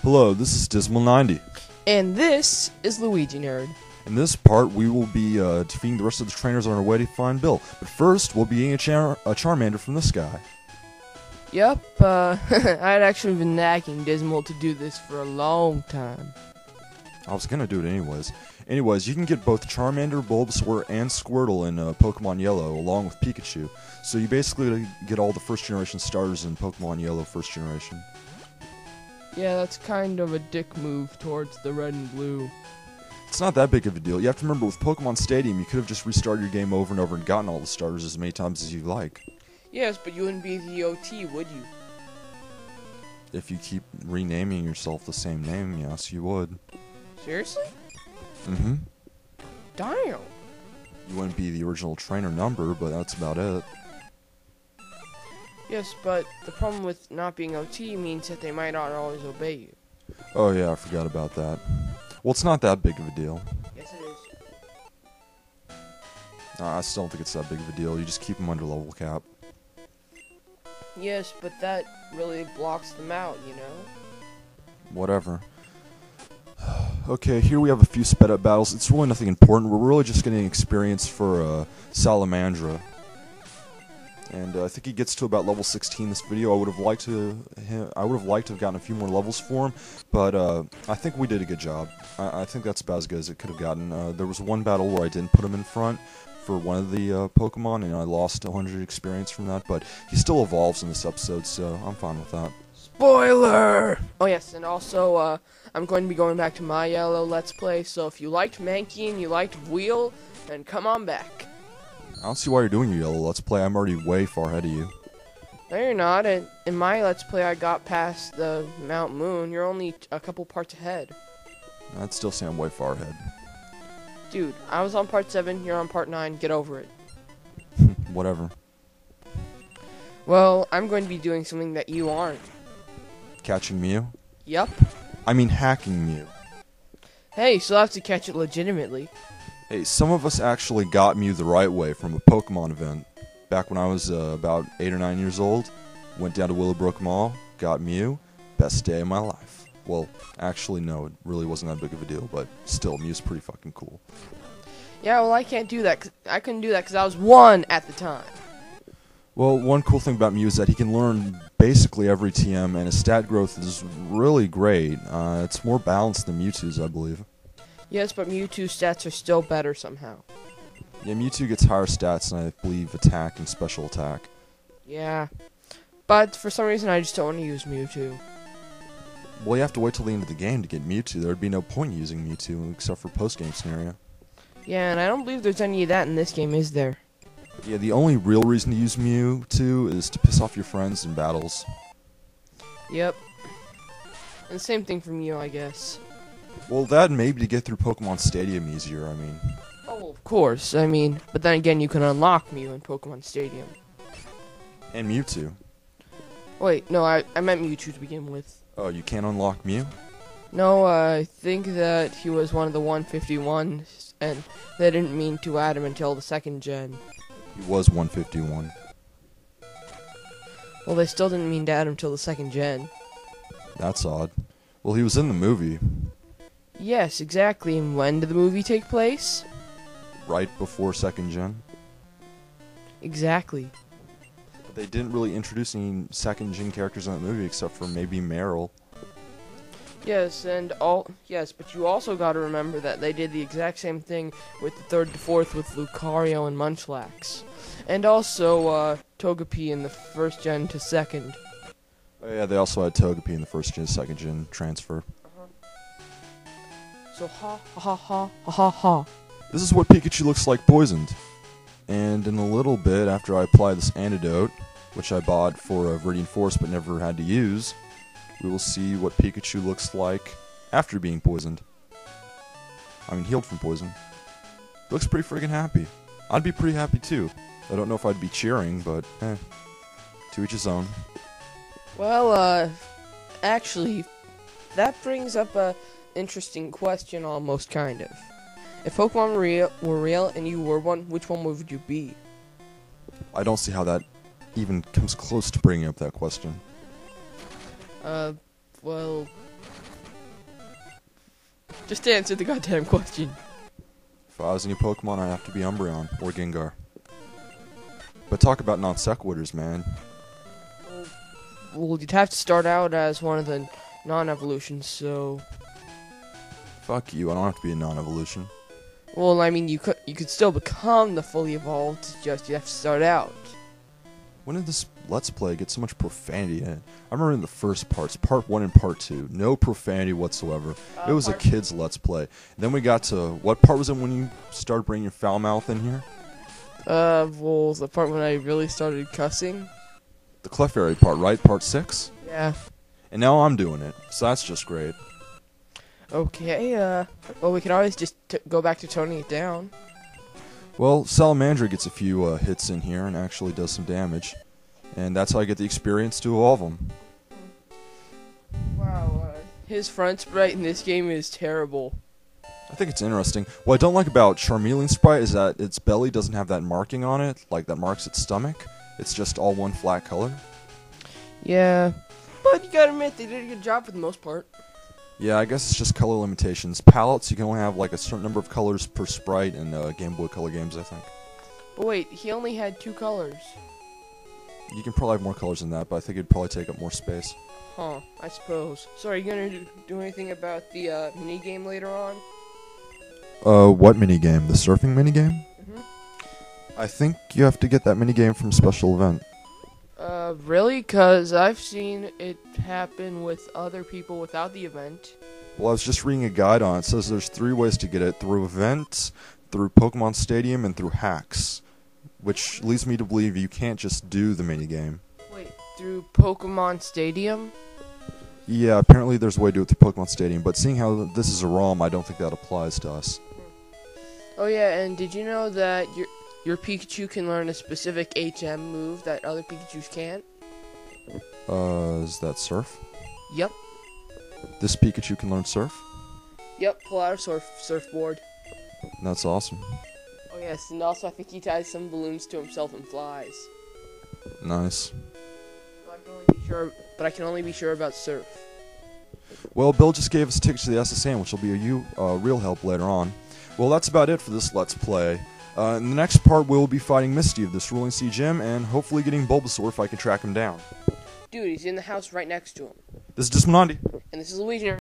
Hello, this is Dismal90. And this is Luigi Nerd. In this part, we will be defeating the rest of the trainers on our way to find Bill. But first, we'll be eating a charmander from the sky. Yep, I'd actually been nagging Dismal to do this for a long time. I was gonna do it anyways. Anyways, you can get both Charmander, Bulbasaur, and Squirtle in Pokemon Yellow, along with Pikachu. So you basically get all the first-generation starters in Pokemon Yellow first generation. Yeah, that's kind of a dick move towards the red and blue. It's not that big of a deal. You have to remember, with Pokemon Stadium, you could have just restarted your game over and over and gotten all the starters as many times as you like. Yes, but you wouldn't be the OT, would you? If you keep renaming yourself the same name, yes, you would. Seriously? Mm-hmm. Damn. You wouldn't be the original trainer number, but that's about it. Yes, but the problem with not being OT means that they might not always obey you. Oh yeah, I forgot about that. Well, it's not that big of a deal. Yes, it is. I still don't think it's that big of a deal. You just keep them under level cap. Yes, but that really blocks them out, you know? Whatever. Okay, here we have a few sped up battles. It's really nothing important. We're really just getting experience for Salamandra. And I think he gets to about level 16 this video. I would have liked to have gotten a few more levels for him, but I think we did a good job. I think that's about as good as it could have gotten. There was one battle where I didn't put him in front for one of the Pokemon, and I lost 100 experience from that, but he still evolves in this episode, so I'm fine with that. Spoiler! Oh yes, and also, I'm going to be going back to my Yellow Let's Play, so if you liked Mankey and you liked Wheel, then come on back. I don't see why you're doing your Yellow Let's Play. I'm already way far ahead of you. No, you're not. In my Let's Play, I got past the Mount Moon. You're only a couple parts ahead. I'd still say I'm way far ahead. Dude, I was on part 7, you're on part 9. Get over it. Whatever. Well, I'm going to be doing something that you aren't. Catching Mew? Yup. I mean hacking Mew. Hey, you still have to catch it legitimately. Hey, some of us actually got Mew the right way from a Pokemon event. Back when I was about 8 or 9 years old, went down to Willowbrook Mall, got Mew, best day of my life. Well, actually no, it really wasn't that big of a deal, but still, Mew's pretty fucking cool. Yeah, well, I can't do that. I couldn't do that because I was 1 at the time. Well, one cool thing about Mew is that he can learn basically every TM, and his stat growth is really great. It's more balanced than Mewtwo's, I believe. Yes, but Mewtwo's stats are still better somehow. Yeah, Mewtwo gets higher stats than I believe attack and special attack. Yeah, but for some reason I just don't want to use Mewtwo. Well, you have to wait till the end of the game to get Mewtwo. There would be no point using Mewtwo except for post-game scenario. Yeah, and I don't believe there's any of that in this game, is there? Yeah, the only real reason to use Mewtwo is to piss off your friends in battles. Yep. And same thing for Mew, I guess. Well, that and maybe to get through Pokemon Stadium easier, I mean. Oh, of course. I mean, but then again, you can unlock Mew in Pokemon Stadium. And Mewtwo. Wait, no, I meant Mewtwo to begin with. Oh, you can't unlock Mew? No, I think that he was one of the 151s, and they didn't mean to add him until the 2nd gen. He was 151. Well, they still didn't mean to add him till the 2nd gen. That's odd. Well, he was in the movie. Yes, exactly. And when did the movie take place? Right before 2nd gen. Exactly. But they didn't really introduce any 2nd gen characters in that movie except for maybe Meryl. Yes, yes, but you also got to remember that they did the exact same thing with the 3rd to 4th with Lucario and Munchlax. And also, Togepi in the 1st gen to 2nd. Oh yeah, they also had Togepi in the 1st gen, 2nd gen transfer. So ha ha ha ha ha ha. This is what Pikachu looks like poisoned. And in a little bit, after I apply this antidote, which I bought for Viridian Forest but never had to use, we will see what Pikachu looks like after being poisoned. I mean, healed from poison. He looks pretty friggin' happy. I'd be pretty happy too. I don't know if I'd be cheering, but to each his own. Well, actually, that brings up a interesting question almost, kind of. If Pokemon were real and you were one, which one would you be? I don't see how that even comes close to bringing up that question. Well, Just answer the goddamn question. If I was any Pokemon, I'd have to be Umbreon or Gengar. But talk about non sequiturs, man. Well, you'd have to start out as one of the non-evolutions, so... Fuck you, I don't have to be a non-evolution. Well, I mean, you could still become the fully evolved, it's just you have to start out. When did this Let's Play get so much profanity in it? I remember in the first parts, Part 1 and Part 2, no profanity whatsoever. It was a kid's Let's Play. Then we got to, what part was it when you started bringing your foul mouth in here? Well, the part when I really started cussing. The Clefairy part, right? Part 6? Yeah. And now I'm doing it, so that's just great. Okay, well, we can always just go back to toning it down. Well, Salamandra gets a few hits in here and actually does some damage. And that's how I get the experience to evolve them. Wow, his front sprite in this game is terrible. I think it's interesting. What I don't like about Charmeleon sprite is that its belly doesn't have that marking on it, like that marks its stomach. It's just all one flat color. Yeah, but you gotta admit, they did a good job for the most part. Yeah, I guess it's just color limitations. Palettes, you can only have like a certain number of colors per sprite in Game Boy Color games, I think. But wait, he only had 2 colors. You can probably have more colors than that, but I think it'd probably take up more space. Huh, I suppose. So are you gonna do anything about the mini-game later on? What minigame? The surfing minigame? Mm-hmm. I think you have to get that minigame from special event. Really? 'Cause I've seen it happen with other people without the event. Well, I was just reading a guide on it. It says there's 3 ways to get it. Through events, through Pokemon Stadium, and through hacks. Which leads me to believe you can't just do the minigame. Wait, through Pokemon Stadium? Yeah, apparently there's a way to do it through Pokemon Stadium, but seeing how this is a ROM, I don't think that applies to us. Oh yeah, and did you know that your Pikachu can learn a specific HM move that other Pikachus can't? Is that Surf? Yep. This Pikachu can learn Surf? Yep, pull out a surfboard. That's awesome. Oh yes, and also I think he ties some balloons to himself and flies. Nice. But I can only be sure about Surf. Well, Bill just gave us tickets to the SSN, which will be a real help later on. Well, that's about it for this Let's Play. In the next part, we'll be fighting Misty of this Ruling Sea Gym, and hopefully getting Bulbasaur if I can track him down. Dude, he's in the house right next to him. This is Dismonandi. And this is Luigi.